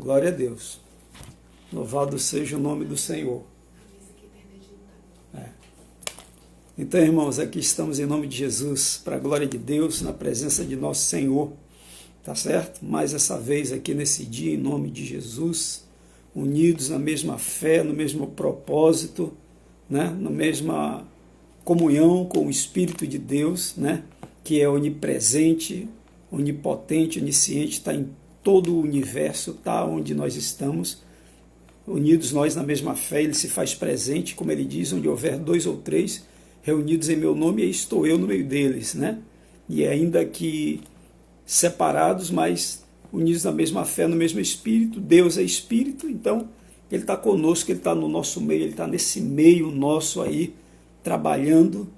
Glória a Deus. Louvado seja o nome do Senhor. Então, irmãos, aqui estamos em nome de Jesus, para a glória de Deus, na presença de nosso Senhor, tá certo? Mais essa vez aqui nesse dia, em nome de Jesus, unidos na mesma fé, no mesmo propósito, né? Na mesma comunhão com o Espírito de Deus, né? Que é onipresente, onipotente, onisciente, está em todo o universo, está onde nós estamos, unidos nós na mesma fé, ele se faz presente, como ele diz, onde houver 2 ou 3 reunidos em meu nome, aí estou eu no meio deles, né? E ainda que separados, mas unidos na mesma fé, no mesmo Espírito, Deus é Espírito, então ele está conosco, ele está no nosso meio, ele está nesse meio nosso aí, trabalhando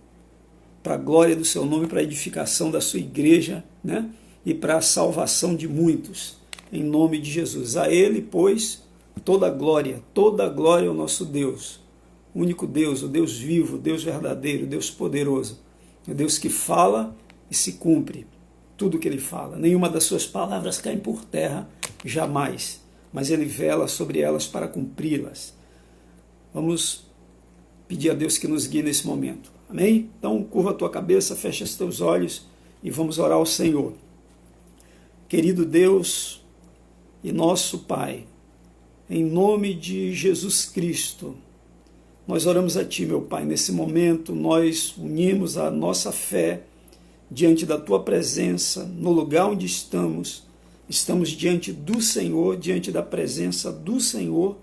para a glória do seu nome, para a edificação da sua igreja, né? E para a salvação de muitos, em nome de Jesus. A ele, pois, toda glória ao nosso Deus, o único Deus, o Deus vivo, o Deus verdadeiro, o Deus poderoso, o Deus que fala e se cumpre tudo que ele fala. Nenhuma das suas palavras cai por terra, jamais, mas ele vela sobre elas para cumpri-las. Vamos pedir a Deus que nos guie nesse momento. Amém? Então, curva a tua cabeça, fecha os teus olhos e vamos orar ao Senhor. Querido Deus e nosso Pai, em nome de Jesus Cristo, nós oramos a Ti, meu Pai. Nesse momento, nós unimos a nossa fé diante da Tua presença, no lugar onde estamos diante do Senhor, diante da presença do Senhor,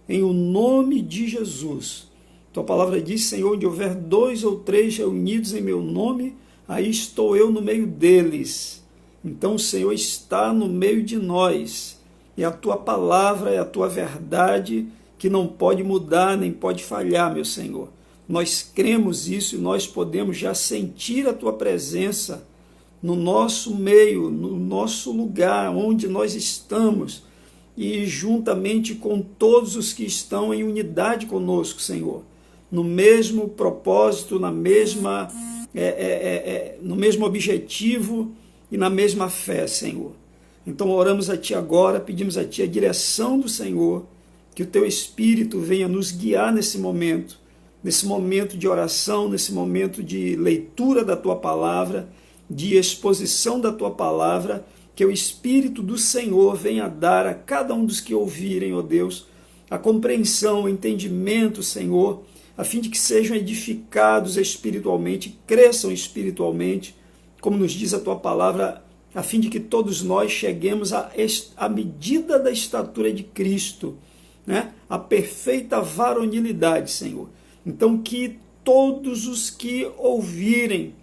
em o nome de Jesus. Tua palavra diz, Senhor, onde houver 2 ou 3 reunidos em meu nome, aí estou eu no meio deles. Então o Senhor está no meio de nós, e a Tua palavra é a Tua verdade, que não pode mudar, nem pode falhar, meu Senhor. Nós cremos isso e nós podemos já sentir a Tua presença no nosso meio, no nosso lugar, onde nós estamos, e juntamente com todos os que estão em unidade conosco, Senhor, no mesmo propósito, no mesmo objetivo e na mesma fé, Senhor. Então oramos a Ti agora, pedimos a Ti a direção do Senhor, que o Teu Espírito venha nos guiar nesse momento de oração, nesse momento de leitura da Tua palavra, de exposição da Tua palavra, que o Espírito do Senhor venha dar a cada um dos que ouvirem, ó Deus, a compreensão, o entendimento, Senhor, a fim de que sejam edificados espiritualmente, cresçam espiritualmente, como nos diz a Tua palavra, a fim de que todos nós cheguemos à medida da estatura de Cristo, né? A perfeita varonilidade, Senhor. Então, que todos os que ouvirem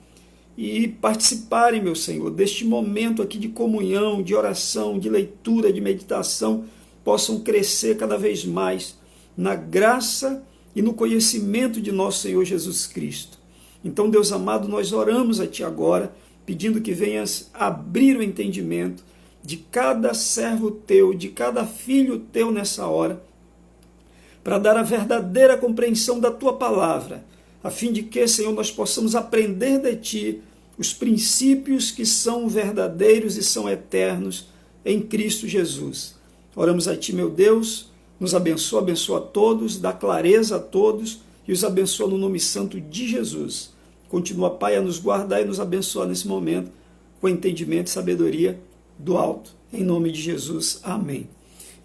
e participarem, meu Senhor, deste momento aqui de comunhão, de oração, de leitura, de meditação, possam crescer cada vez mais na graça e no conhecimento de nosso Senhor Jesus Cristo. Então, Deus amado, nós oramos a Ti agora, pedindo que venhas abrir o entendimento de cada servo Teu, de cada filho Teu nessa hora, para dar a verdadeira compreensão da Tua palavra, a fim de que, Senhor, nós possamos aprender de Ti os princípios que são verdadeiros e são eternos em Cristo Jesus. Oramos a Ti, meu Deus, nos abençoa, abençoa a todos, dá clareza a todos e os abençoa no nome santo de Jesus. Continua, Pai, a nos guardar e nos abençoar nesse momento com entendimento e sabedoria do alto. Em nome de Jesus. Amém.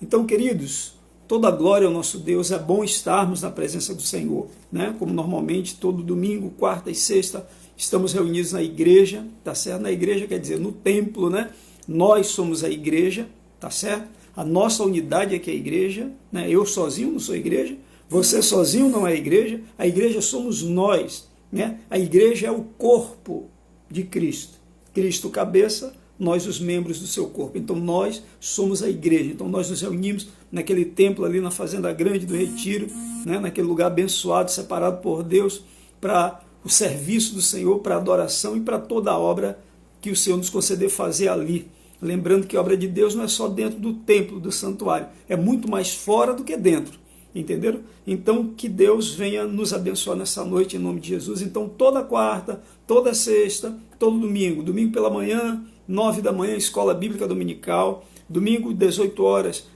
Então, queridos, toda glória ao nosso Deus. É bom estarmos na presença do Senhor, né? Como normalmente, todo domingo, quarta e sexta, estamos reunidos na igreja, tá certo? Na igreja quer dizer no templo, né? Nós somos a igreja, tá certo? A nossa unidade é que é a igreja, né? Eu sozinho não sou igreja, você sozinho não é igreja, a igreja somos nós, né? A igreja é o corpo de Cristo. Cristo cabeça, nós os membros do seu corpo. Então nós somos a igreja. Então nós nos reunimos naquele templo ali na Fazenda Grande do Retiro, né? Naquele lugar abençoado, separado por Deus, para o serviço do Senhor, para a adoração e para toda a obra que o Senhor nos conceder fazer ali. Lembrando que a obra de Deus não é só dentro do templo, do santuário, é muito mais fora do que dentro, entenderam? Então que Deus venha nos abençoar nessa noite em nome de Jesus. Então toda quarta, toda sexta, todo domingo, domingo pela manhã, 9 da manhã, escola bíblica dominical, Domingo, 18 horas,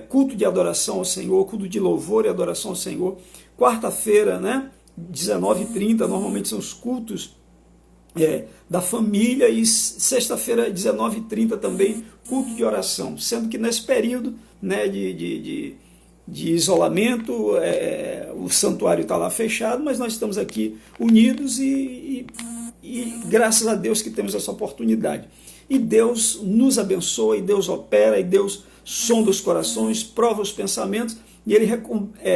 culto de adoração ao Senhor, culto de louvor e adoração ao Senhor. Quarta-feira, né, 19h30, normalmente são os cultos da família, e sexta-feira, 19h30 também, culto de oração. Sendo que nesse período, né, de isolamento, o santuário está lá fechado, mas nós estamos aqui unidos e graças a Deus que temos essa oportunidade. E Deus nos abençoa, e Deus opera, e Deus sonda os corações, prova os pensamentos, e Ele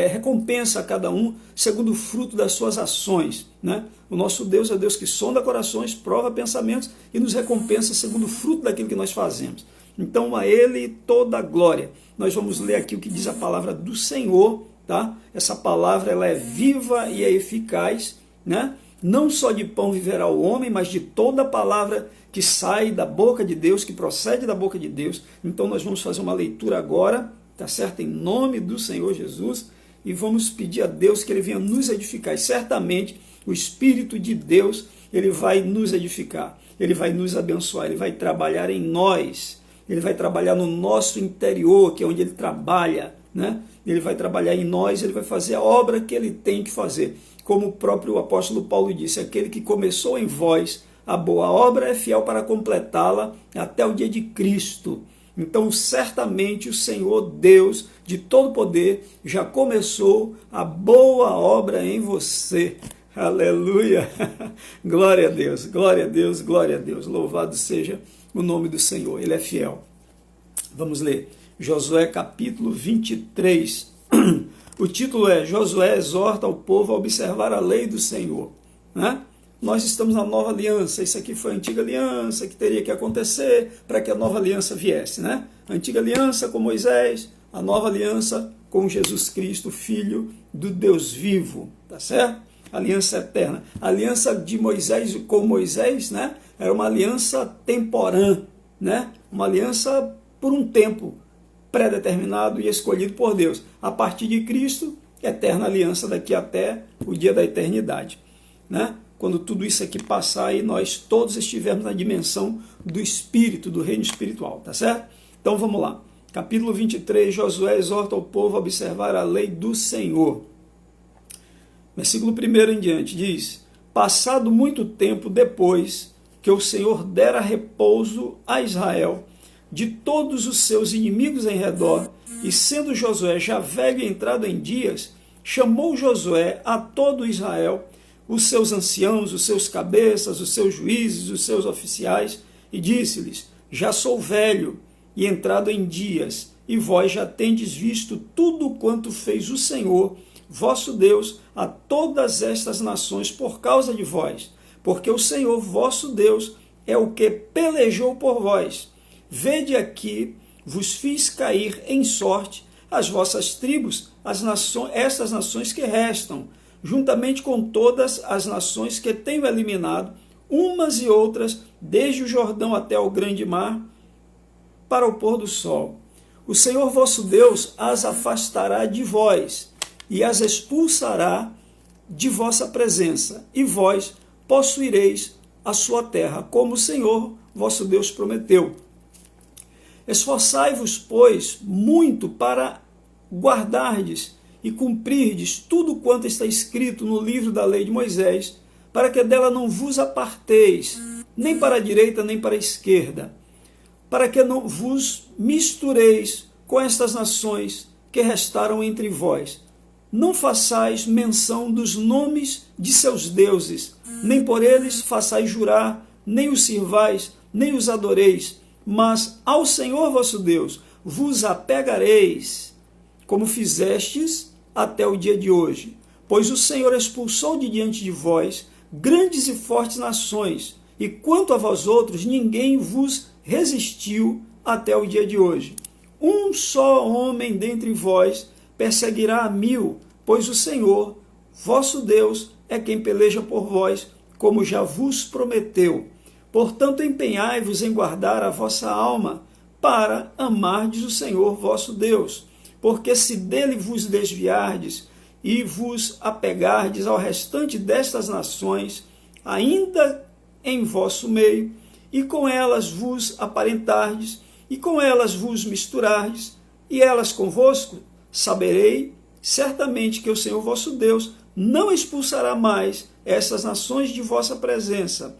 recompensa a cada um segundo o fruto das suas ações, né? O nosso Deus é Deus que sonda corações, prova pensamentos e nos recompensa segundo o fruto daquilo que nós fazemos. Então a Ele toda a glória. Nós vamos ler aqui o que diz a palavra do Senhor, tá? Essa palavra ela é viva e é eficaz, né? Não só de pão viverá o homem, mas de toda a palavra que sai da boca de Deus, que procede da boca de Deus. Então nós vamos fazer uma leitura agora, tá certo? Em nome do Senhor Jesus, e vamos pedir a Deus que Ele venha nos edificar. E certamente o Espírito de Deus, Ele vai nos edificar, Ele vai nos abençoar, Ele vai trabalhar em nós, Ele vai trabalhar no nosso interior, que é onde Ele trabalha, né? Ele vai trabalhar em nós, Ele vai fazer a obra que Ele tem que fazer. Como o próprio apóstolo Paulo disse, aquele que começou em vós a boa obra é fiel para completá-la até o dia de Cristo. Então, certamente o Senhor Deus de todo poder já começou a boa obra em você. Aleluia! Glória a Deus, glória a Deus, glória a Deus. Louvado seja o nome do Senhor, Ele é fiel. Vamos ler Josué capítulo 23. O título é Josué exorta o povo a observar a lei do Senhor, né? Nós estamos na nova aliança, isso aqui foi a antiga aliança que teria que acontecer para que a nova aliança viesse, né? A antiga aliança com Moisés, a nova aliança com Jesus Cristo, Filho do Deus vivo, tá certo? Aliança eterna. A aliança de Moisés com Moisés, né? Era uma aliança temporã, né? Uma aliança por um tempo pré-determinado e escolhido por Deus. A partir de Cristo, eterna aliança daqui até o dia da eternidade, né? Quando tudo isso aqui passar e nós todos estivermos na dimensão do Espírito, do reino espiritual, tá certo? Então vamos lá. Capítulo 23, Josué exorta o povo a observar a lei do Senhor. Versículo 1 em diante diz: passado muito tempo depois que o Senhor dera repouso a Israel de todos os seus inimigos em redor, e sendo Josué já velho e entrado em dias, chamou Josué a todo Israel, os seus anciãos, os seus cabeças, os seus juízes, os seus oficiais, e disse-lhes: já sou velho e entrado em dias, e vós já tendes visto tudo quanto fez o Senhor, vosso Deus, a todas estas nações por causa de vós, porque o Senhor vosso Deus é o que pelejou por vós. Vede aqui, vos fiz cair em sorte as vossas tribos, estas nações que restam, juntamente com todas as nações que tenho eliminado, umas e outras, desde o Jordão até o grande mar, para o pôr do sol. O Senhor vosso Deus as afastará de vós, e as expulsará de vossa presença, e vós possuireis a sua terra, como o Senhor vosso Deus prometeu. Esforçai-vos, pois, muito para guardardes e cumprirdes tudo quanto está escrito no livro da lei de Moisés, para que dela não vos aparteis, nem para a direita, nem para a esquerda, para que não vos mistureis com estas nações que restaram entre vós. Não façais menção dos nomes de seus deuses, nem por eles façais jurar, nem os sirvais, nem os adoreis, mas ao Senhor vosso Deus vos apegareis, como fizestes até o dia de hoje. Pois o Senhor expulsou de diante de vós grandes e fortes nações, e quanto a vós outros, ninguém vos resistiu até o dia de hoje. Um só homem dentre vós perseguirá a 1000, pois o Senhor, vosso Deus, é quem peleja por vós, como já vos prometeu. Portanto, empenhai-vos em guardar a vossa alma, para amardes o Senhor vosso Deus. Porque se dele vos desviardes e vos apegardes ao restante destas nações, ainda em vosso meio, e com elas vos aparentardes, e com elas vos misturardes, e elas convosco, saberei certamente que o Senhor vosso Deus não expulsará mais essas nações de vossa presença,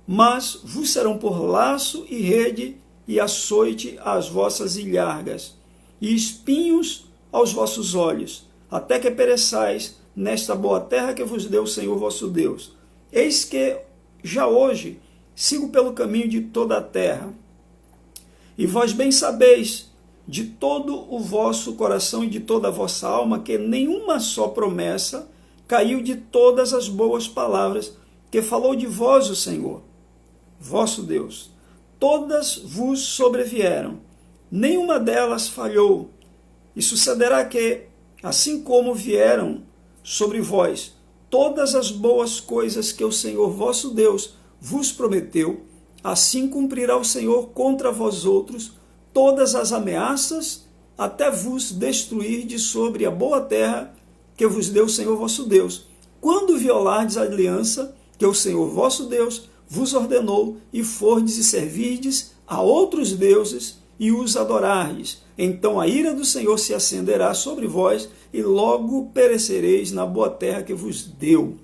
mas vos serão por laço e rede e açoite às vossas ilhargas, e espinhos aos vossos olhos, até que pereçais nesta boa terra que vos deu o Senhor vosso Deus. Eis que já hoje sigo pelo caminho de toda a terra, e vós bem sabeis de todo o vosso coração e de toda a vossa alma que nenhuma só promessa caiu de todas as boas palavras que falou de vós o Senhor, vosso Deus. Todas vos sobrevieram, nenhuma delas falhou. E sucederá que, assim como vieram sobre vós todas as boas coisas que o Senhor vosso Deus vos prometeu, assim cumprirá o Senhor contra vós outros todas as ameaças, até vos destruir de sobre a boa terra que vos deu o Senhor vosso Deus, quando violardes a aliança que o Senhor vosso Deus vos ordenou, e fordes e servirdes a outros deuses e os adorardes. Então a ira do Senhor se acenderá sobre vós, e logo perecereis na boa terra que vos deu.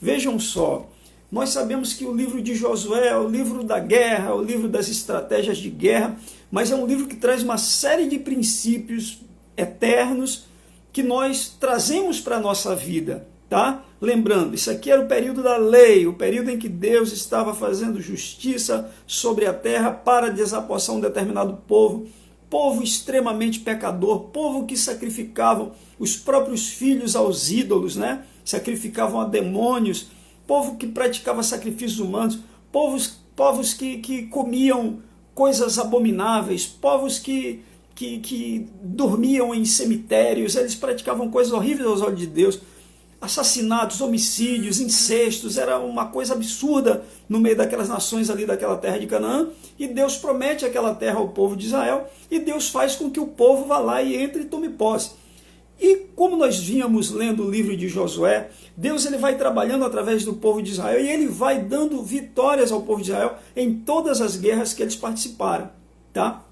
Vejam só, nós sabemos que o livro de Josué é o livro da guerra, é o livro das estratégias de guerra, mas é um livro que traz uma série de princípios eternos que nós trazemos para a nossa vida, tá? Lembrando, isso aqui era o período da lei, o período em que Deus estava fazendo justiça sobre a terra para desapossar um determinado povo, povo extremamente pecador, povo que sacrificavam os próprios filhos aos ídolos, né? Sacrificavam a demônios, povo que praticava sacrifícios humanos, povos que comiam coisas abomináveis, povos que dormiam em cemitérios, eles praticavam coisas horríveis aos olhos de Deus, assassinatos, homicídios, incestos, era uma coisa absurda no meio daquelas nações ali daquela terra de Canaã, e Deus promete aquela terra ao povo de Israel, e Deus faz com que o povo vá lá e entre e tome posse. E como nós vínhamos lendo o livro de Josué, Deus ele vai trabalhando através do povo de Israel, e ele vai dando vitórias ao povo de Israel em todas as guerras que eles participaram, tá?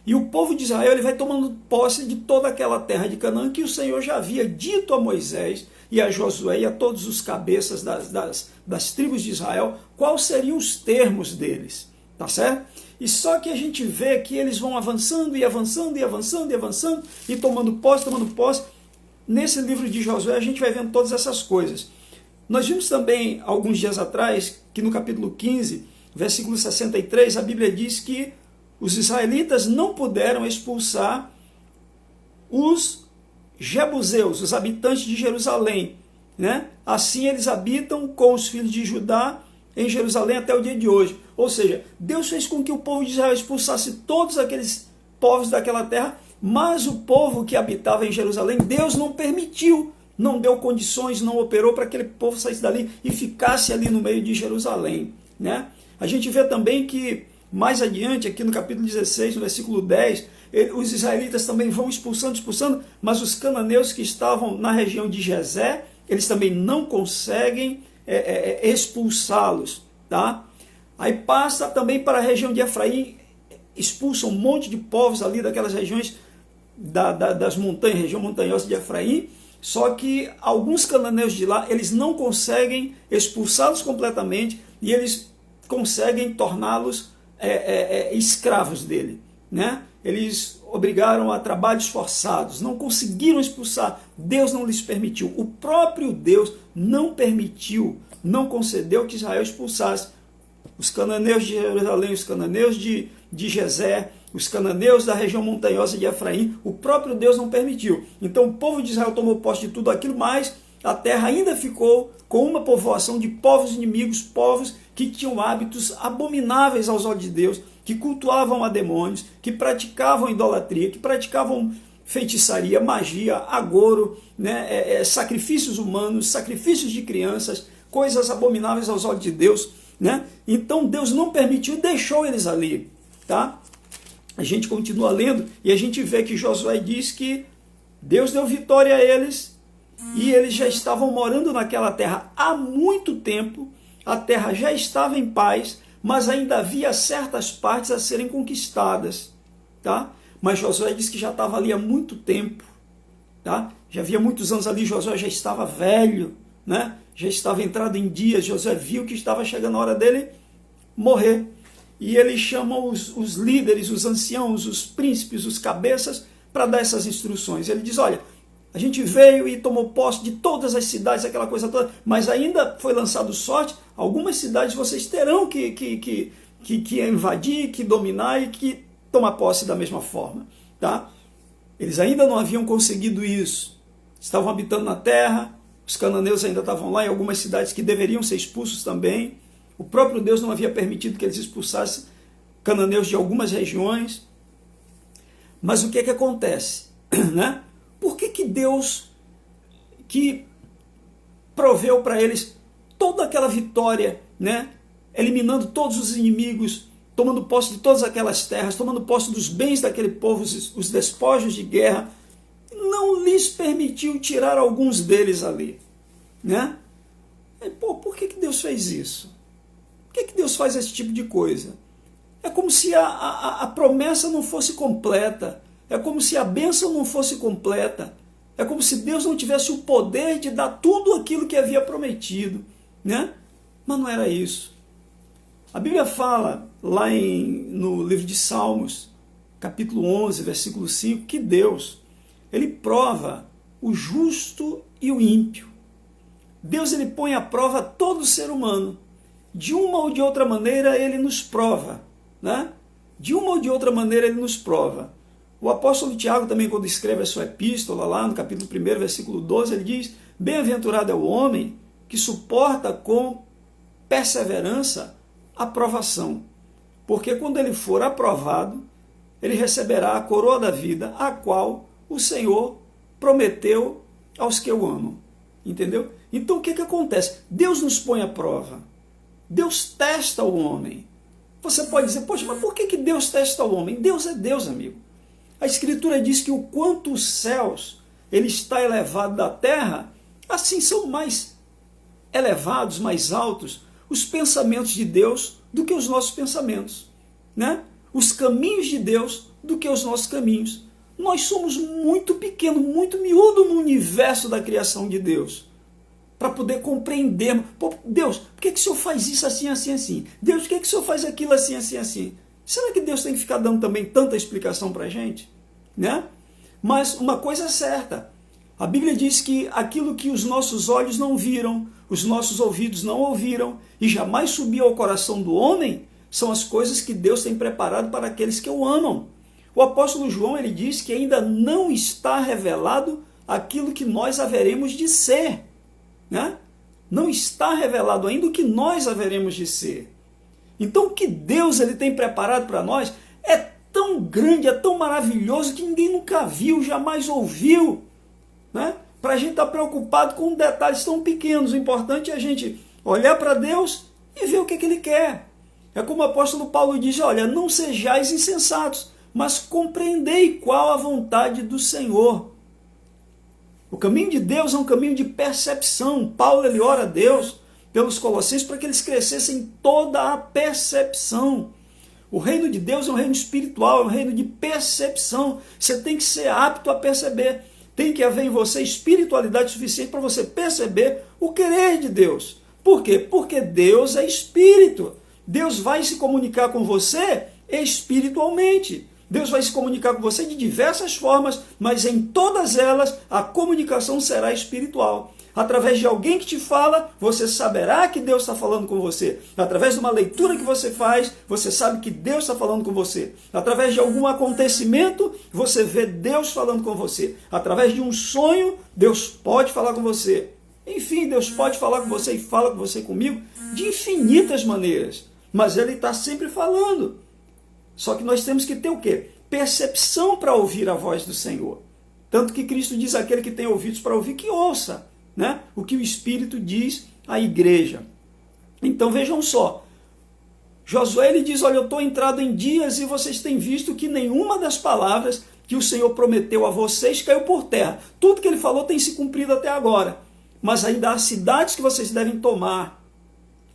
E o povo de Israel ele vai tomando posse de toda aquela terra de Canaã que o Senhor já havia dito a Moisés e a Josué e a todos os cabeças das tribos de Israel quais seriam os termos deles, tá certo? E só que a gente vê que eles vão avançando e avançando e avançando e avançando e tomando posse. Nesse livro de Josué a gente vai vendo todas essas coisas. Nós vimos também alguns dias atrás que no capítulo 15, versículo 63, a Bíblia diz que os israelitas não puderam expulsar os jebuseus, os habitantes de Jerusalém, né? Assim eles habitam com os filhos de Judá em Jerusalém até o dia de hoje. Ou seja, Deus fez com que o povo de Israel expulsasse todos aqueles povos daquela terra, mas o povo que habitava em Jerusalém, Deus não permitiu, não deu condições, não operou para que aquele povo saísse dali e ficasse ali no meio de Jerusalém, né? A gente vê também que mais adiante, aqui no capítulo 16, no versículo 10, os israelitas também vão expulsando, mas os cananeus que estavam na região de Gezé, eles também não conseguem expulsá-los, tá? Aí passa também para a região de Efraim, expulsam um monte de povos ali daquelas regiões das montanhas, região montanhosa de Efraim, só que alguns cananeus de lá, eles não conseguem expulsá-los completamente e eles conseguem torná-los escravos dele, né? Eles obrigaram a trabalhos forçados, não conseguiram expulsar, Deus não lhes permitiu, o próprio Deus não permitiu, não concedeu que Israel expulsasse os cananeus de Jerusalém, os cananeus de Gezé, os cananeus da região montanhosa de Efraim, o próprio Deus não permitiu. Então o povo de Israel tomou posse de tudo aquilo, mas a terra ainda ficou com uma povoação de povos inimigos, povos que tinham hábitos abomináveis aos olhos de Deus, que cultuavam a demônios, que praticavam idolatria, que praticavam feitiçaria, magia, agouro, né, sacrifícios humanos, sacrifícios de crianças, coisas abomináveis aos olhos de Deus, né? Então Deus não permitiu, deixou eles ali, tá? A gente continua lendo e a gente vê que Josué diz que Deus deu vitória a eles e eles já estavam morando naquela terra há muito tempo, a terra já estava em paz, mas ainda havia certas partes a serem conquistadas, tá? Mas Josué disse que já estava ali há muito tempo, tá? Já havia muitos anos ali, Josué já estava velho, né? Já estava entrado em dias, Josué viu que estava chegando a hora dele morrer. E ele chama os líderes, os anciãos, os príncipes, os cabeças, para dar essas instruções. Ele diz, olha, a gente veio e tomou posse de todas as cidades, aquela coisa toda, mas ainda foi lançado sorte, algumas cidades vocês terão que invadir, que dominar e que tomar posse da mesma forma, tá? Eles ainda não haviam conseguido isso. Estavam habitando na terra, os cananeus ainda estavam lá, em algumas cidades que deveriam ser expulsos também. O próprio Deus não havia permitido que eles expulsassem cananeus de algumas regiões. Mas o que é que acontece? Né? Por que Deus, que proveu para eles toda aquela vitória, né? Eliminando todos os inimigos, tomando posse de todas aquelas terras, tomando posse dos bens daquele povo, os despojos de guerra, não lhes permitiu tirar alguns deles ali, né? Pô, por que Deus fez isso? Por que Deus faz esse tipo de coisa? É como se a promessa não fosse completa, é como se a bênção não fosse completa, é como se Deus não tivesse o poder de dar tudo aquilo que havia prometido, né? Mas não era isso. A Bíblia fala lá no livro de Salmos, capítulo 11, versículo 5, que Deus, ele prova o justo e o ímpio. Deus, ele põe à prova todo ser humano. De uma ou de outra maneira ele nos prova, né? De uma ou de outra maneira ele nos prova. O apóstolo Tiago também, quando escreve a sua epístola, lá no capítulo 1, versículo 12, ele diz, bem-aventurado é o homem que suporta com perseverança a provação, porque quando ele for aprovado, ele receberá a coroa da vida, a qual o Senhor prometeu aos que o amam. Entendeu? Então o que acontece? Deus nos põe à prova. Deus testa o homem. Você pode dizer, poxa, mas por que Deus testa o homem? Deus é Deus, amigo. A Escritura diz que o quanto os céus ele está elevado da terra, assim são mais elevados, mais altos, os pensamentos de Deus do que os nossos pensamentos, né? Os caminhos de Deus do que os nossos caminhos. Nós somos muito pequenos, muito miúdo no universo da criação de Deus, para poder compreendermos. Pô, Deus, por que o Senhor faz isso assim, assim, assim? Deus, por que o Senhor faz aquilo assim, assim, assim? Será que Deus tem que ficar dando também tanta explicação para a gente? Né? Mas uma coisa é certa, a Bíblia diz que aquilo que os nossos olhos não viram, os nossos ouvidos não ouviram e jamais subiu ao coração do homem, são as coisas que Deus tem preparado para aqueles que o amam. O apóstolo João, ele diz que ainda não está revelado aquilo que nós haveremos de ser, né? Não está revelado ainda o que nós haveremos de ser. Então o que Deus ele tem preparado para nós é tão grande, é tão maravilhoso que ninguém nunca viu, jamais ouviu, né? Para a gente estar preocupado com detalhes tão pequenos. O importante é a gente olhar para Deus e ver o que Ele quer. É como o apóstolo Paulo diz, olha, não sejais insensatos, mas compreendei qual a vontade do Senhor. O caminho de Deus é um caminho de percepção. Paulo ele ora a Deus pelos colossenses para que eles crescessem em toda a percepção. O reino de Deus é um reino espiritual, é um reino de percepção. Você tem que ser apto a perceber. Tem que haver em você espiritualidade suficiente para você perceber o querer de Deus. Por quê? Porque Deus é espírito. Deus vai se comunicar com você espiritualmente. Deus vai se comunicar com você de diversas formas, mas em todas elas a comunicação será espiritual. Através de alguém que te fala, você saberá que Deus está falando com você. Através de uma leitura que você faz, você sabe que Deus está falando com você. Através de algum acontecimento, você vê Deus falando com você. Através de um sonho, Deus pode falar com você. Enfim, Deus pode falar com você e fala com você comigo de infinitas maneiras. Mas Ele está sempre falando. Só que nós temos que ter o quê? Percepção para ouvir a voz do Senhor. Tanto que Cristo diz àquele que tem ouvidos para ouvir, que ouça, né? O que o Espírito diz à igreja. Então vejam só, Josué ele diz, olha, eu estou entrado em dias e vocês têm visto que nenhuma das palavras que o Senhor prometeu a vocês caiu por terra. Tudo que ele falou tem se cumprido até agora. Mas ainda há cidades que vocês devem tomar.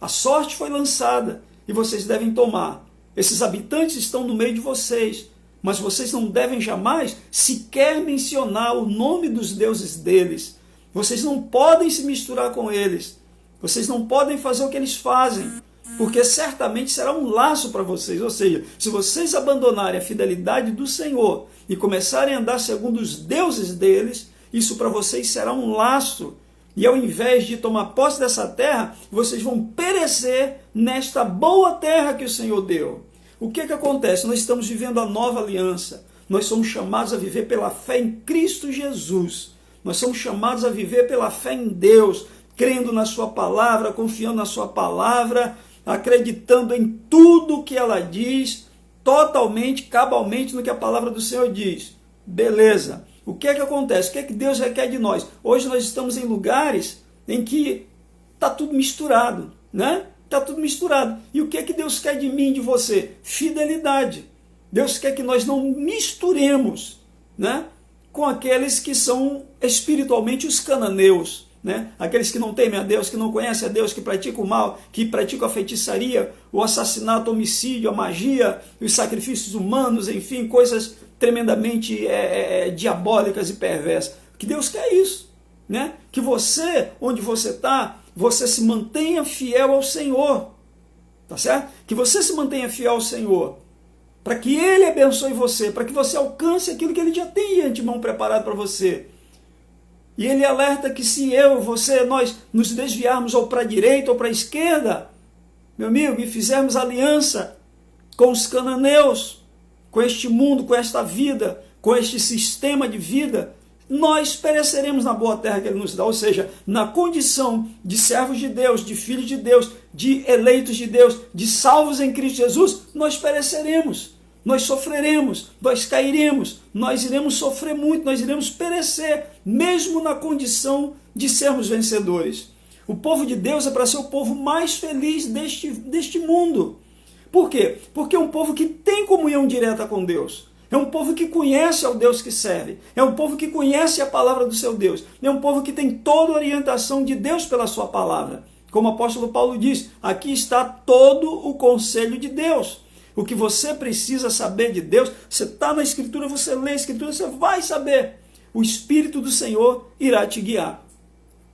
A sorte foi lançada. e vocês devem tomar. Esses habitantes estão no meio de vocês, mas vocês não devem jamais sequer mencionar o nome dos deuses deles. Vocês não podem se misturar com eles. Vocês não podem fazer o que eles fazem, porque certamente será um laço para vocês. Ou seja, se vocês abandonarem a fidelidade do Senhor e começarem a andar segundo os deuses deles, isso para vocês será um laço. E ao invés de tomar posse dessa terra, vocês vão perecer nesta boa terra que o Senhor deu. O que acontece? Nós estamos vivendo a nova aliança. Nós somos chamados a viver pela fé em Cristo Jesus. Nós somos chamados a viver pela fé em Deus, crendo na sua palavra, confiando na sua palavra, acreditando em tudo que ela diz, totalmente, cabalmente no que a palavra do Senhor diz. Beleza. O que acontece? O que Deus requer de nós? Hoje nós estamos em lugares em que está tudo misturado, né? Está tudo misturado. E o que Deus quer de mim e de você? Fidelidade. Deus quer que nós não misturemos, né, com aqueles que são espiritualmente os cananeus, né? Aqueles que não temem a Deus, que não conhecem a Deus, que praticam o mal, que praticam a feitiçaria, o assassinato, o homicídio, a magia, os sacrifícios humanos, enfim, coisas tremendamente diabólicas e perversas. Que Deus quer isso, né? Que você, onde você está, você se mantenha fiel ao Senhor, tá certo? Que você se mantenha fiel ao Senhor, para que Ele abençoe você, para que você alcance aquilo que Ele já tem de antemão preparado para você. E Ele alerta que se eu, você, nós nos desviarmos ou para a direita ou para a esquerda, meu amigo, e fizermos aliança com os cananeus, com este mundo, com esta vida, com este sistema de vida, nós pereceremos na boa terra que Ele nos dá, ou seja, na condição de servos de Deus, de filhos de Deus, de eleitos de Deus, de salvos em Cristo Jesus, nós pereceremos, nós sofreremos, nós cairemos, nós iremos sofrer muito, nós iremos perecer, mesmo na condição de sermos vencedores. O povo de Deus é para ser o povo mais feliz deste mundo. Por quê? Porque é um povo que tem comunhão direta com Deus. É um povo que conhece ao Deus que serve. É um povo que conhece a palavra do seu Deus. É um povo que tem toda a orientação de Deus pela sua palavra. Como o apóstolo Paulo diz, aqui está todo o conselho de Deus. O que você precisa saber de Deus, você está na Escritura, você lê a Escritura, você vai saber. O Espírito do Senhor irá te guiar.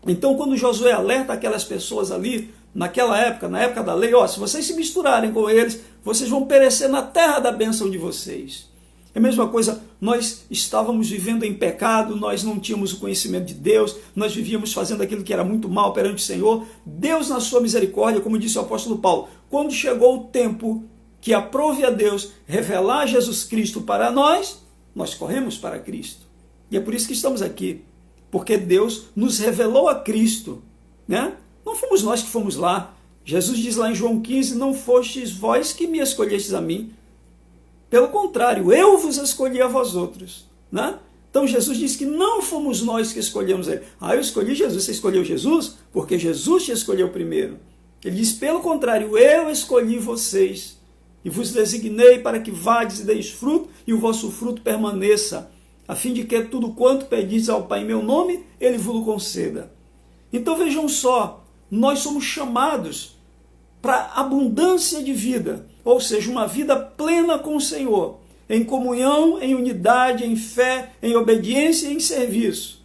Então, quando Josué alerta aquelas pessoas ali, naquela época, na época da lei, se vocês se misturarem com eles, vocês vão perecer na terra da bênção de vocês. É a mesma coisa, nós estávamos vivendo em pecado, nós não tínhamos o conhecimento de Deus, nós vivíamos fazendo aquilo que era muito mal perante o Senhor. Deus, na sua misericórdia, como disse o apóstolo Paulo, quando chegou o tempo que aprove a Deus revelar Jesus Cristo para nós, nós corremos para Cristo. E é por isso que estamos aqui, porque Deus nos revelou a Cristo, né? Não fomos nós que fomos lá. Jesus diz lá em João 15, não fostes vós que me escolhestes a mim. Pelo contrário, eu vos escolhi a vós outros, né? Então Jesus diz que não fomos nós que escolhemos Ele. Eu escolhi Jesus. Você escolheu Jesus? Porque Jesus te escolheu primeiro. Ele diz, pelo contrário, eu escolhi vocês e vos designei para que vades e deis fruto e o vosso fruto permaneça, a fim de que tudo quanto pedis ao Pai em meu nome, Ele vos conceda. Então vejam só, nós somos chamados para abundância de vida, ou seja, uma vida plena com o Senhor, em comunhão, em unidade, em fé, em obediência e em serviço.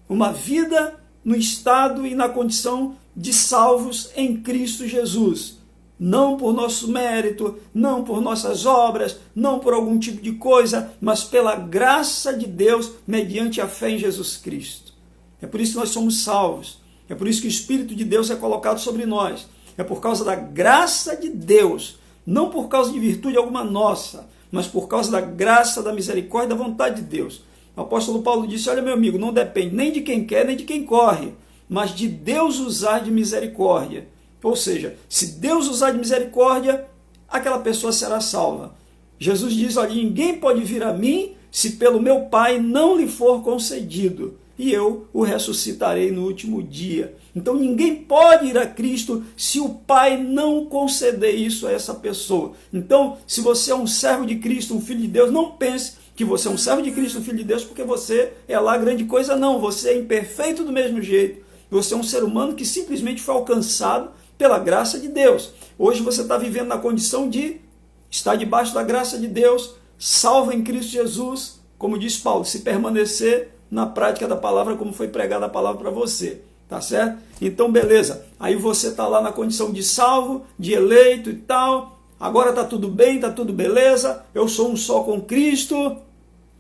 Uma vida no estado e na condição de salvos em Cristo Jesus. Não por nosso mérito, não por nossas obras, não por algum tipo de coisa, mas pela graça de Deus, mediante a fé em Jesus Cristo. É por isso que nós somos salvos. É por isso que o Espírito de Deus é colocado sobre nós. É por causa da graça de Deus, não por causa de virtude alguma nossa, mas por causa da graça, da misericórdia, da vontade de Deus. O apóstolo Paulo disse, olha meu amigo, não depende nem de quem quer, nem de quem corre, mas de Deus usar de misericórdia. Ou seja, se Deus usar de misericórdia, aquela pessoa será salva. Jesus diz, olha, ninguém pode vir a mim se pelo meu Pai não lhe for concedido, e eu o ressuscitarei no último dia. Então ninguém pode ir a Cristo se o Pai não conceder isso a essa pessoa. Então, se você é um servo de Cristo, um filho de Deus, não pense que você é um servo de Cristo, um filho de Deus, porque você é lá grande coisa, não. Você é imperfeito do mesmo jeito. Você é um ser humano que simplesmente foi alcançado pela graça de Deus. Hoje você está vivendo na condição de estar debaixo da graça de Deus, salvo em Cristo Jesus, como diz Paulo, se permanecer na prática da palavra como foi pregada a palavra para você. Tá certo? Então, beleza. Aí você está lá na condição de salvo, de eleito e tal. Agora está tudo bem, está tudo beleza. Eu sou um só com Cristo.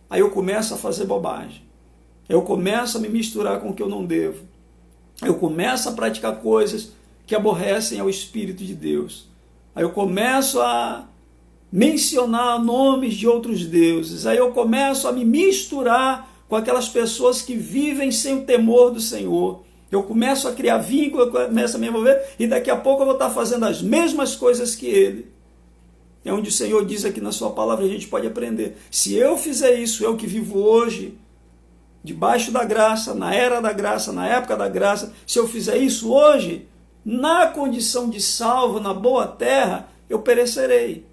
Aí eu começo a fazer bobagem. Eu começo a me misturar com o que eu não devo. Eu começo a praticar coisas que aborrecem ao Espírito de Deus. Aí eu começo a mencionar nomes de outros deuses. Aí eu começo a me misturar com aquelas pessoas que vivem sem o temor do Senhor. Eu começo a criar vínculo, eu começo a me envolver, e daqui a pouco eu vou estar fazendo as mesmas coisas que ele. É onde o Senhor diz aqui na sua palavra, a gente pode aprender. Se eu fizer isso, eu que vivo hoje, debaixo da graça, na era da graça, na época da graça, se eu fizer isso hoje, na condição de salvo, na boa terra, eu perecerei.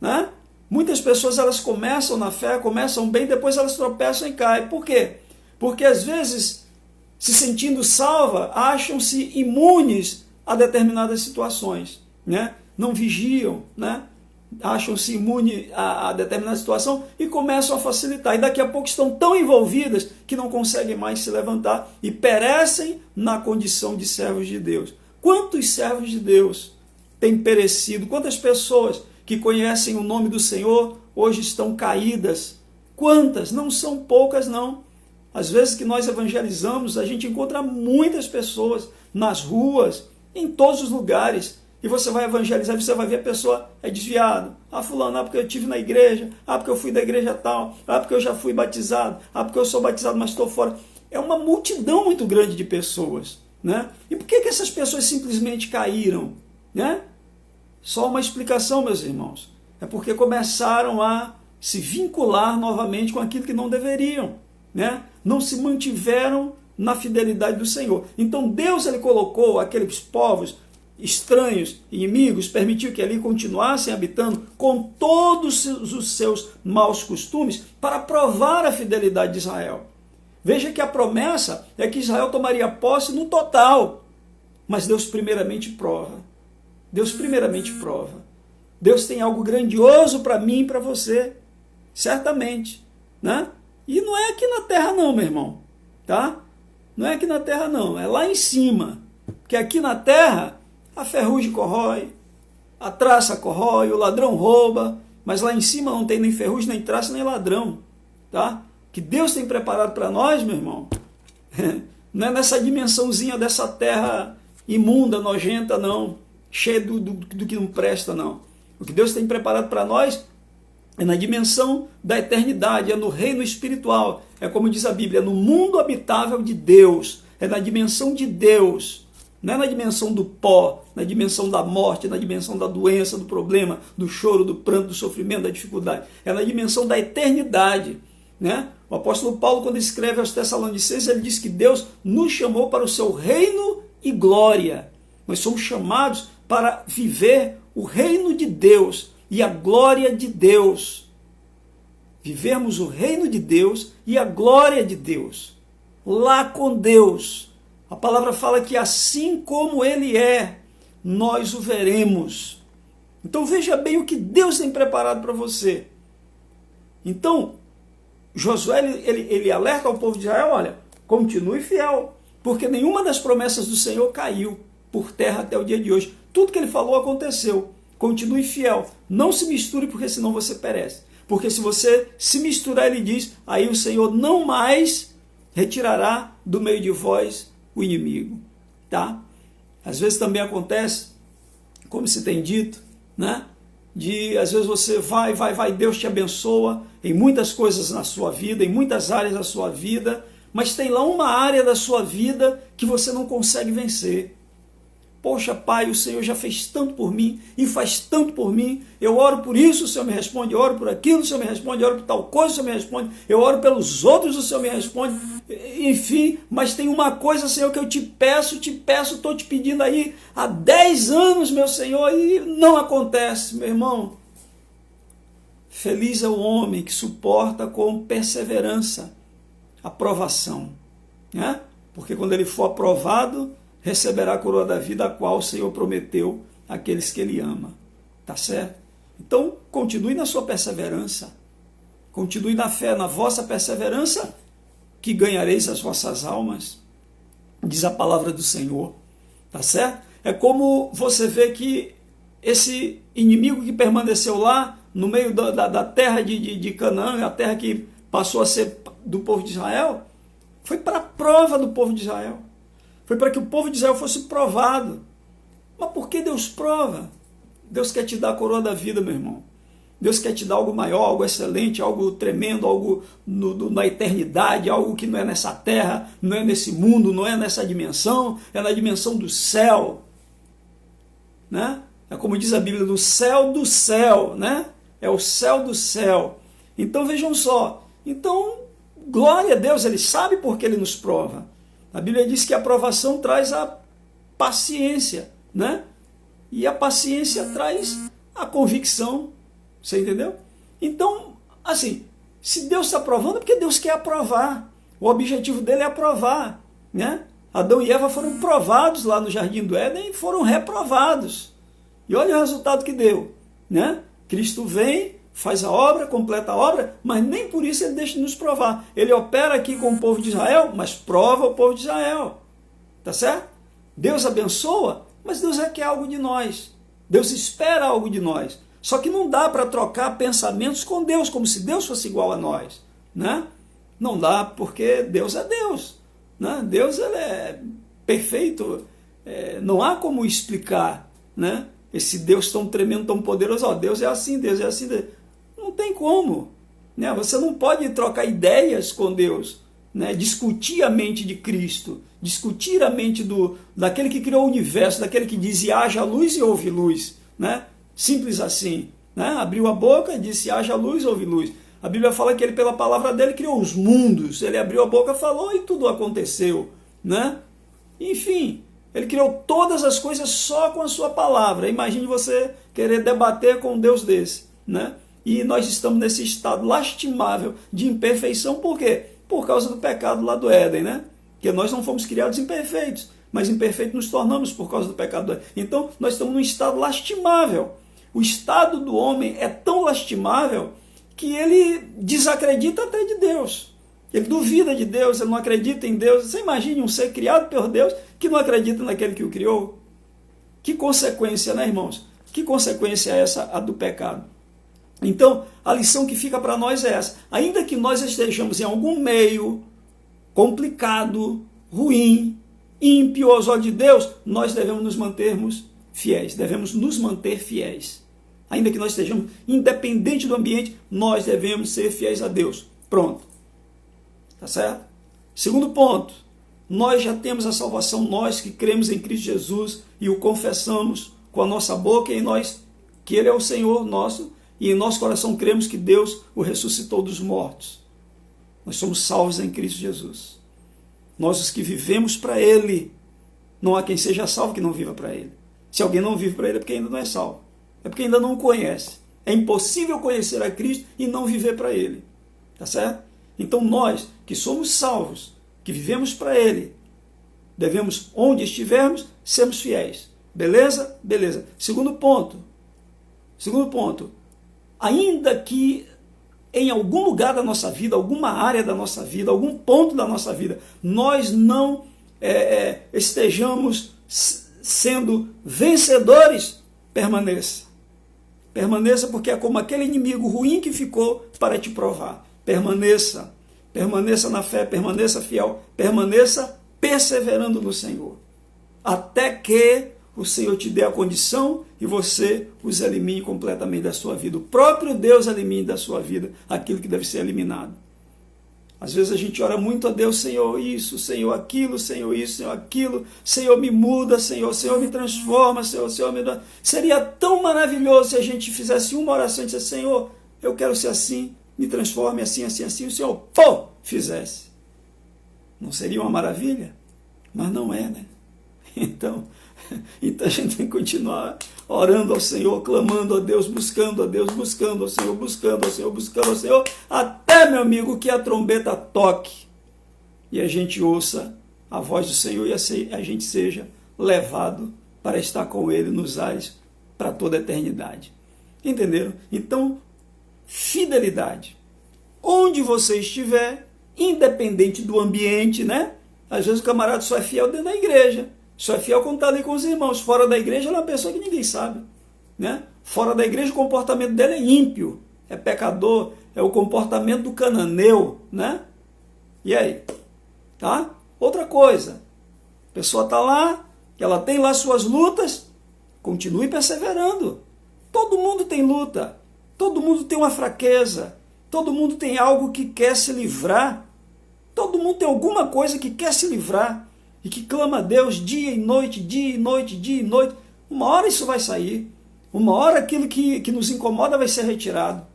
Né? Muitas pessoas elas começam na fé, começam bem, depois elas tropeçam e caem. Por quê? Porque às vezes, se sentindo salva, acham-se imunes a determinadas situações, né? Não vigiam, né? Acham-se imunes a determinada situação e começam a facilitar. E daqui a pouco estão tão envolvidas que não conseguem mais se levantar e perecem na condição de servos de Deus. Quantos servos de Deus têm perecido? Quantas pessoas que conhecem o nome do Senhor hoje estão caídas? Quantas? Não são poucas, não. Às vezes que nós evangelizamos, a gente encontra muitas pessoas nas ruas, em todos os lugares, e você vai evangelizar e você vai ver a pessoa é desviada. Ah, fulano, porque eu estive na igreja, porque eu fui da igreja tal, porque eu já fui batizado, porque eu sou batizado, mas estou fora. É uma multidão muito grande de pessoas, né? E por que essas pessoas simplesmente caíram, né? Só uma explicação, meus irmãos. É porque começaram a se vincular novamente com aquilo que não deveriam, né? Não se mantiveram na fidelidade do Senhor. Então Deus ele colocou aqueles povos estranhos, inimigos, permitiu que ali continuassem habitando com todos os seus maus costumes para provar a fidelidade de Israel. Veja que a promessa é que Israel tomaria posse no total, mas Deus primeiramente prova. Deus primeiramente prova. Deus tem algo grandioso para mim e para você, certamente, né? E não é aqui na terra não, meu irmão, tá? Não é aqui na terra não, é lá em cima. Porque aqui na terra a ferrugem corrói, a traça corrói, o ladrão rouba, mas lá em cima não tem nem ferrugem, nem traça, nem ladrão, tá? Que Deus tem preparado para nós, meu irmão, não é nessa dimensãozinha dessa terra imunda, nojenta, não, cheia do que não presta, não. O que Deus tem preparado para nós é na dimensão da eternidade, é no reino espiritual, é como diz a Bíblia, é no mundo habitável de Deus, é na dimensão de Deus, não é na dimensão do pó, na dimensão da morte, na dimensão da doença, do problema, do choro, do pranto, do sofrimento, da dificuldade, é na dimensão da eternidade, né? O apóstolo Paulo, quando escreve aos Tessalonicenses, ele diz que Deus nos chamou para o seu reino e glória. Nós somos chamados para viver o reino de Deus e a glória de Deus. Vivermos o reino de Deus e a glória de Deus. Lá com Deus. A palavra fala que assim como Ele é, nós o veremos. Então veja bem o que Deus tem preparado para você. Então, Josué ele alerta ao povo de Israel, olha, continue fiel, porque nenhuma das promessas do Senhor caiu por terra até o dia de hoje. Tudo que ele falou aconteceu. Continue fiel. Não se misture, porque senão você perece. Porque se você se misturar, ele diz, aí o Senhor não mais retirará do meio de vós o inimigo. Tá? Às vezes também acontece, como se tem dito, né? Às vezes você vai, Deus te abençoa em muitas coisas na sua vida, em muitas áreas da sua vida, mas tem lá uma área da sua vida que você não consegue vencer. Poxa, Pai, o Senhor já fez tanto por mim e faz tanto por mim. Eu oro por isso, o Senhor me responde. Eu oro por aquilo, o Senhor me responde. Eu oro por tal coisa, o Senhor me responde. Eu oro pelos outros, o Senhor me responde. Enfim, mas tem uma coisa, Senhor, que eu te peço, estou te pedindo aí há 10 anos, meu Senhor, e não acontece, meu irmão. Feliz é o homem que suporta com perseverança a provação, né? Porque quando ele for aprovado, receberá a coroa da vida, a qual o Senhor prometeu àqueles que Ele ama. Tá certo? Então, continue na sua perseverança. Continue na fé, na vossa perseverança, que ganhareis as vossas almas. Diz a palavra do Senhor. Tá certo? É como você vê que esse inimigo que permaneceu lá, no meio da terra de Canaã, a terra que passou a ser do povo de Israel, foi para a prova do povo de Israel. Foi para que o povo de Israel fosse provado. Mas por que Deus prova? Deus quer te dar a coroa da vida, meu irmão. Deus quer te dar algo maior, algo excelente, algo tremendo, algo na eternidade, algo que não é nessa terra, não é nesse mundo, não é nessa dimensão, é na dimensão do céu. Né? É como diz a Bíblia, do céu, né? É o céu do céu. Então vejam só, então glória a Deus, Ele sabe por que Ele nos prova. A Bíblia diz que a provação traz a paciência, né? E a paciência traz a convicção, você entendeu? Então, assim, se Deus está provando, é porque Deus quer aprovar. O objetivo dele é aprovar, né? Adão e Eva foram provados lá no Jardim do Éden e foram reprovados. E olha o resultado que deu, né? Cristo vem, faz a obra, completa a obra, mas nem por isso ele deixa de nos provar. Ele opera aqui com o povo de Israel, mas prova o povo de Israel. Tá certo? Deus abençoa, mas Deus requer algo de nós. Deus espera algo de nós. Só que não dá para trocar pensamentos com Deus, como se Deus fosse igual a nós, né? Não dá, porque Deus é Deus, né? Deus, ele é perfeito, não há como explicar, né? Esse Deus tão tremendo, tão poderoso. Deus é assim, Deus é assim. Não tem como, né? Você não pode trocar ideias com Deus, né? Discutir a mente de Cristo, discutir a mente daquele que criou o universo, daquele que diz: haja luz e houve luz, né? Simples assim, né? Abriu a boca e disse: haja luz, houve luz. A Bíblia fala que ele, pela palavra dele, criou os mundos. Ele abriu a boca, falou e tudo aconteceu, né? Enfim, ele criou todas as coisas só com a sua palavra. Imagine você querer debater com um Deus desse, né? E nós estamos nesse estado lastimável de imperfeição. Por quê? Por causa do pecado lá do Éden, né? Porque nós não fomos criados imperfeitos, mas imperfeitos nos tornamos por causa do pecado do Éden. Então, nós estamos num estado lastimável. O estado do homem é tão lastimável que ele desacredita até de Deus. Ele duvida de Deus, ele não acredita em Deus. Você imagine um ser criado por Deus que não acredita naquele que o criou? Que consequência, né, irmãos? Que consequência é essa, a do pecado? Então, a lição que fica para nós é essa. Ainda que nós estejamos em algum meio complicado, ruim, ímpio aos olhos de Deus, nós devemos nos mantermos fiéis. Devemos nos manter fiéis. Ainda que nós estejamos independente do ambiente, nós devemos ser fiéis a Deus. Pronto. Tá certo? Segundo ponto, nós já temos a salvação, nós que cremos em Cristo Jesus e o confessamos com a nossa boca e nós, que Ele é o Senhor nosso, e em nosso coração cremos que Deus o ressuscitou dos mortos. Nós somos salvos em Cristo Jesus. Nós os que vivemos para Ele. Não há quem seja salvo que não viva para Ele. Se alguém não vive para Ele é porque ainda não é salvo. É porque ainda não o conhece. É impossível conhecer a Cristo e não viver para Ele. Tá certo? Então nós que somos salvos, que vivemos para Ele, devemos, onde estivermos, sermos fiéis. Beleza? Beleza. Segundo ponto. Ainda que em algum lugar da nossa vida, alguma área da nossa vida, algum ponto da nossa vida, nós não estejamos sendo vencedores, permaneça. Permaneça, porque é como aquele inimigo ruim que ficou para te provar. Permaneça. Permaneça na fé, permaneça fiel, permaneça perseverando no Senhor. Até que o Senhor te dê a condição e você os elimine completamente da sua vida. O próprio Deus elimine da sua vida aquilo que deve ser eliminado. Às vezes a gente ora muito a Deus: Senhor isso, Senhor aquilo, Senhor isso, Senhor aquilo, Senhor me muda, Senhor me transforma, Senhor me dá. Seria tão maravilhoso se a gente fizesse uma oração e dissesse: Senhor, eu quero ser assim, me transforme assim, assim, assim, o Senhor, pô, fizesse. Não seria uma maravilha? Mas não é, né? Então a gente tem que continuar orando ao Senhor, clamando a Deus, buscando a Deus, buscando ao Senhor, buscando ao Senhor, buscando ao Senhor, até, meu amigo, que a trombeta toque e a gente ouça a voz do Senhor e a gente seja levado para estar com Ele nos ares para toda a eternidade. Entenderam? Então, fidelidade. Onde você estiver, independente do ambiente, né? Às vezes o camarada só é fiel dentro da igreja, só é fiel quando está ali com os irmãos. Fora da igreja, ele é uma pessoa que ninguém sabe, né? Fora da igreja, o comportamento dele é ímpio, é pecador, é o comportamento do cananeu, né? E aí? Tá? Outra coisa, a pessoa está lá, ela tem lá suas lutas, continue perseverando. Todo mundo tem luta, todo mundo tem uma fraqueza, todo mundo tem algo que quer se livrar, todo mundo tem alguma coisa que quer se livrar e que clama a Deus dia e noite, dia e noite, dia e noite. Uma hora isso vai sair, uma hora aquilo que nos incomoda vai ser retirado,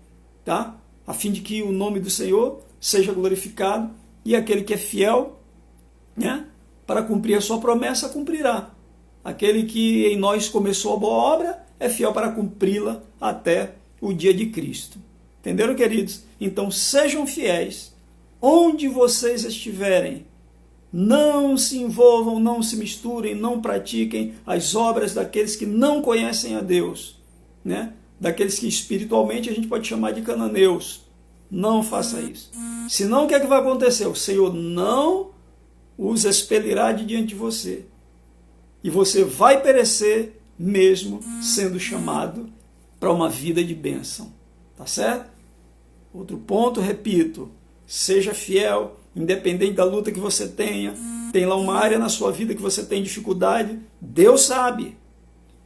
tá? A fim de que o nome do Senhor seja glorificado e aquele que é fiel, né, para cumprir a sua promessa, cumprirá. Aquele que em nós começou a boa obra é fiel para cumpri-la até o dia de Cristo. Entenderam, queridos? Então sejam fiéis onde vocês estiverem. Não se envolvam, não se misturem, não pratiquem as obras daqueles que não conhecem a Deus, né? Daqueles que espiritualmente a gente pode chamar de cananeus. Não faça isso. Senão o que é que vai acontecer? O Senhor não os expelirá de diante de você. E você vai perecer mesmo sendo chamado para uma vida de bênção. Tá certo? Outro ponto, repito, seja fiel, independente da luta que você tenha. Tem lá uma área na sua vida que você tem dificuldade, Deus sabe.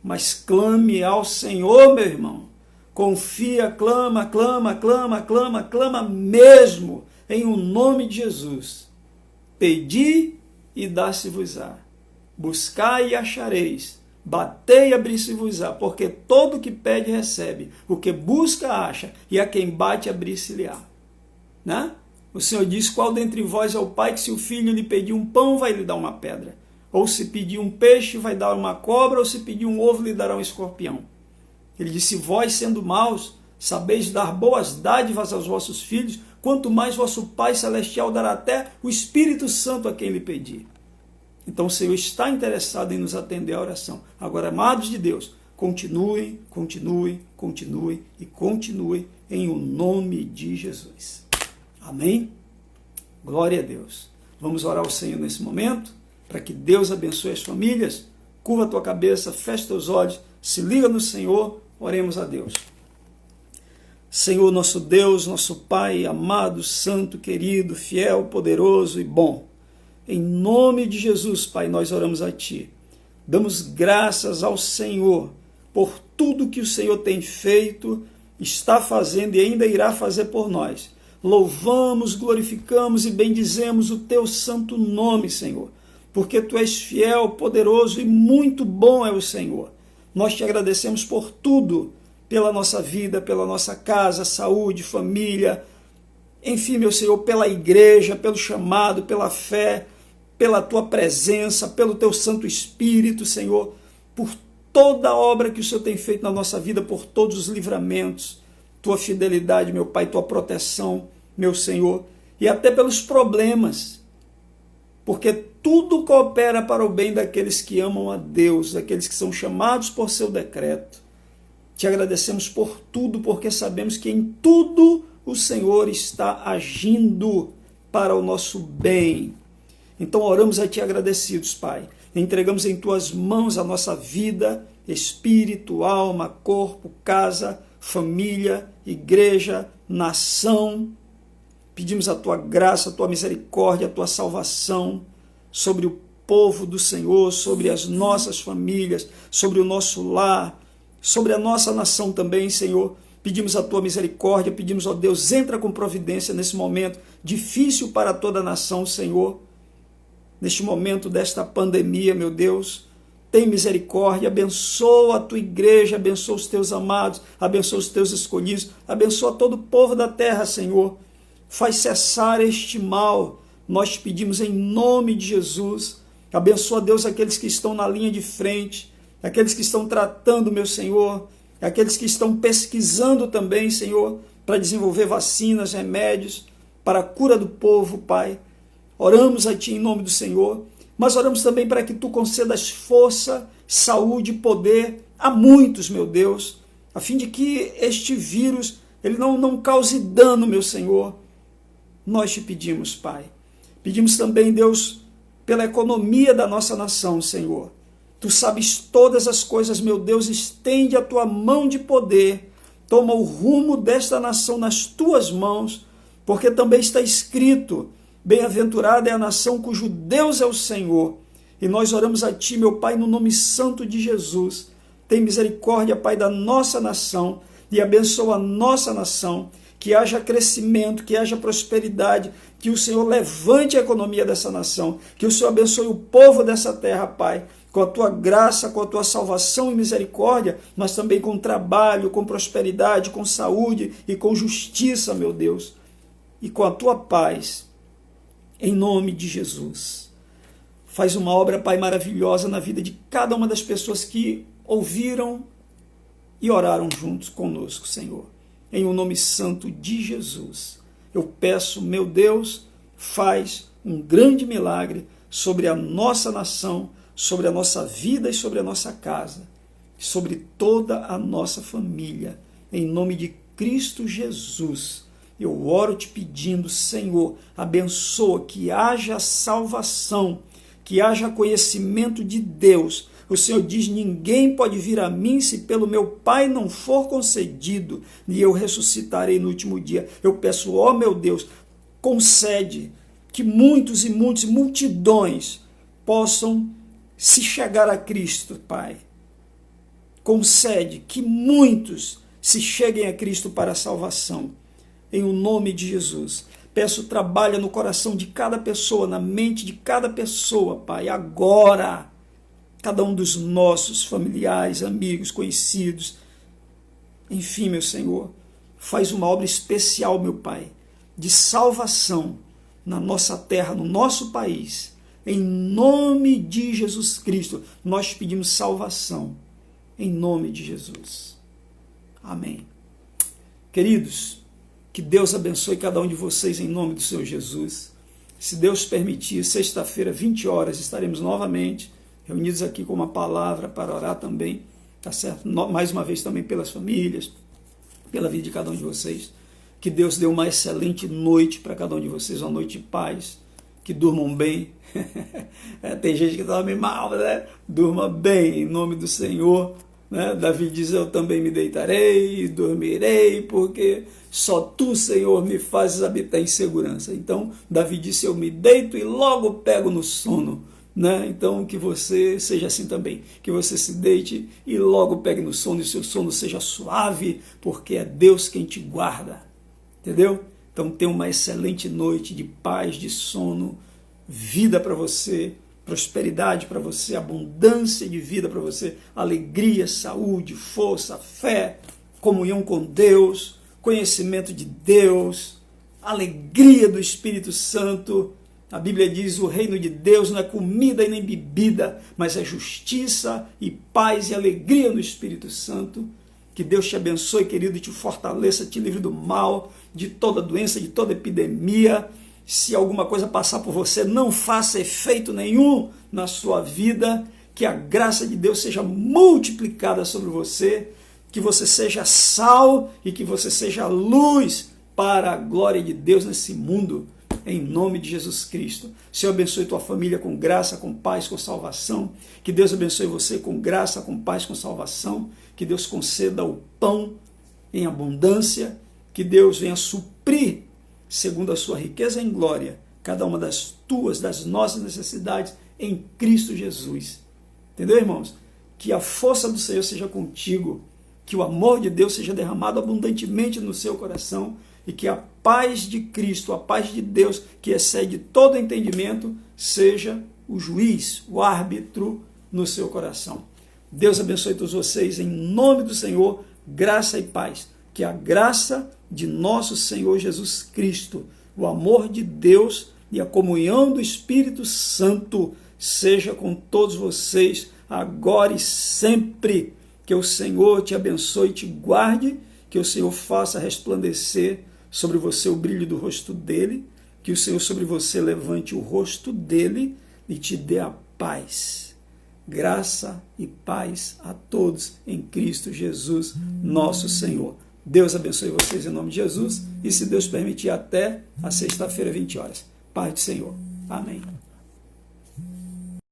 Mas clame ao Senhor, meu irmão. Confia, clama, clama, clama, clama, clama mesmo, em o nome de Jesus. Pedi e dá-se-vos-á. Buscai e achareis. Batei e abrir-se-vos-á. Porque todo o que pede recebe. O que busca acha. E a quem bate abrir-se-lhe-á. Né? O Senhor diz: qual dentre vós é o pai que, se o filho lhe pedir um pão, vai lhe dar uma pedra? Ou se pedir um peixe, vai dar uma cobra? Ou se pedir um ovo, lhe dará um escorpião? Ele disse: vós, sendo maus, sabeis dar boas dádivas aos vossos filhos, quanto mais vosso Pai Celestial dará até o Espírito Santo a quem lhe pedir. Então o Senhor está interessado em nos atender à oração. Agora, amados de Deus, continuem, continuem, continuem e continuem em o nome de Jesus. Amém? Glória a Deus. Vamos orar ao Senhor nesse momento, para que Deus abençoe as famílias. Curva a tua cabeça, fecha teus olhos, se liga no Senhor, oremos a Deus. Senhor, nosso Deus, nosso Pai, amado, santo, querido, fiel, poderoso e bom. Em nome de Jesus, Pai, nós oramos a Ti. Damos graças ao Senhor por tudo que o Senhor tem feito, está fazendo e ainda irá fazer por nós. Louvamos, glorificamos e bendizemos o Teu santo nome, Senhor, porque Tu és fiel, poderoso e muito bom é o Senhor. Nós Te agradecemos por tudo, pela nossa vida, pela nossa casa, saúde, família, enfim, meu Senhor, pela igreja, pelo chamado, pela fé, pela Tua presença, pelo Teu Santo Espírito, Senhor, por toda a obra que o Senhor tem feito na nossa vida, por todos os livramentos, Tua fidelidade, meu Pai, Tua proteção, meu Senhor, e até pelos problemas, porque tudo coopera para o bem daqueles que amam a Deus, daqueles que são chamados por Seu decreto. Te agradecemos por tudo, porque sabemos que em tudo o Senhor está agindo para o nosso bem. Então oramos a Ti agradecidos, Pai. Entregamos em Tuas mãos a nossa vida, espírito, alma, corpo, casa, família, igreja, nação. Pedimos a Tua graça, a Tua misericórdia, a Tua salvação sobre o povo do Senhor, sobre as nossas famílias, sobre o nosso lar, sobre a nossa nação também, Senhor. Pedimos a Tua misericórdia, pedimos, ó Deus, entra com providência nesse momento difícil para toda a nação, Senhor. Neste momento desta pandemia, meu Deus, tem misericórdia, abençoa a Tua igreja, abençoa os Teus amados, abençoa os Teus escolhidos, abençoa todo o povo da terra, Senhor. Faz cessar este mal, nós te pedimos em nome de Jesus. Abençoa, Deus, aqueles que estão na linha de frente, aqueles que estão tratando, meu Senhor, aqueles que estão pesquisando também, Senhor, para desenvolver vacinas, remédios, para a cura do povo, Pai. Oramos a Ti em nome do Senhor, mas oramos também para que tu concedas força, saúde e poder a muitos, meu Deus, a fim de que este vírus ele não cause dano, meu Senhor. Nós te pedimos, Pai. Pedimos também, Deus, pela economia da nossa nação, Senhor. Tu sabes todas as coisas, meu Deus, estende a tua mão de poder, toma o rumo desta nação nas tuas mãos, porque também está escrito: bem-aventurada é a nação cujo Deus é o Senhor. E nós oramos a ti, meu Pai, no nome santo de Jesus. Tem misericórdia, Pai, da nossa nação e abençoa a nossa nação, que haja crescimento, que haja prosperidade, que o Senhor levante a economia dessa nação, que o Senhor abençoe o povo dessa terra, Pai, com a tua graça, com a tua salvação e misericórdia, mas também com trabalho, com prosperidade, com saúde e com justiça, meu Deus, e com a tua paz, em nome de Jesus. Faz uma obra, Pai, maravilhosa na vida de cada uma das pessoas que ouviram e oraram juntos conosco, Senhor. Em o nome santo de Jesus, eu peço, meu Deus, faz um grande milagre sobre a nossa nação, sobre a nossa vida e sobre a nossa casa, sobre toda a nossa família. Em nome de Cristo Jesus, eu oro te pedindo, Senhor, abençoa, que haja salvação, que haja conhecimento de Deus. O Senhor diz: ninguém pode vir a mim se pelo meu Pai não for concedido, e eu ressuscitarei no último dia. Eu peço, ó meu Deus, concede que muitos e multidões possam se chegar a Cristo, Pai. Concede que muitos se cheguem a Cristo para a salvação. Em o nome de Jesus. Peço, trabalha no coração de cada pessoa, na mente de cada pessoa, Pai, agora. Cada um dos nossos familiares, amigos, conhecidos. Enfim, meu Senhor, faz uma obra especial, meu Pai, de salvação na nossa terra, no nosso país. Em nome de Jesus Cristo, nós pedimos salvação. Em nome de Jesus. Amém. Queridos, que Deus abençoe cada um de vocês em nome do Senhor Jesus. Se Deus permitir, sexta-feira, 20 horas, estaremos novamente reunidos aqui com uma palavra para orar também, tá certo? Mais uma vez também pelas famílias, pela vida de cada um de vocês. Que Deus dê uma excelente noite para cada um de vocês, uma noite de paz, que durmam bem. Tem gente que está meio mal, né? Durma bem, em nome do Senhor. Né? Davi diz: eu também me deitarei e dormirei, porque só tu, Senhor, me fazes habitar em segurança. Então, Davi disse: eu me deito e logo pego no sono. Né? Então, que você seja assim também, que você se deite e logo pegue no sono, e o seu sono seja suave, porque é Deus quem te guarda, entendeu? Então, tenha uma excelente noite de paz, de sono, vida para você, prosperidade para você, abundância de vida para você, alegria, saúde, força, fé, comunhão com Deus, conhecimento de Deus, alegria do Espírito Santo. A Bíblia diz: o reino de Deus não é comida e nem bebida, mas é justiça e paz e alegria no Espírito Santo. Que Deus te abençoe, querido, e te fortaleça, te livre do mal, de toda doença, de toda epidemia. Se alguma coisa passar por você, não faça efeito nenhum na sua vida. Que a graça de Deus seja multiplicada sobre você, que você seja sal e que você seja luz para a glória de Deus nesse mundo. Em nome de Jesus Cristo. Senhor, abençoe tua família com graça, com paz, com salvação. Que Deus abençoe você com graça, com paz, com salvação. Que Deus conceda o pão em abundância. Que Deus venha suprir, segundo a sua riqueza em glória, cada uma das tuas, das nossas necessidades em Cristo Jesus. Entendeu, irmãos? Que a força do Senhor seja contigo. Que o amor de Deus seja derramado abundantemente no seu coração. E que a paz de Cristo, a paz de Deus, que excede todo entendimento, seja o juiz, o árbitro no seu coração. Deus abençoe todos vocês, em nome do Senhor, graça e paz. Que a graça de nosso Senhor Jesus Cristo, o amor de Deus e a comunhão do Espírito Santo seja com todos vocês, agora e sempre. Que o Senhor te abençoe e te guarde, que o Senhor faça resplandecer sobre você o brilho do rosto dele, que o Senhor sobre você levante o rosto dele, e te dê a paz. Graça e paz a todos em Cristo Jesus, nosso Senhor. Deus abençoe vocês em nome de Jesus e, se Deus permitir, até a sexta-feira, 20 horas. Paz do Senhor. Amém.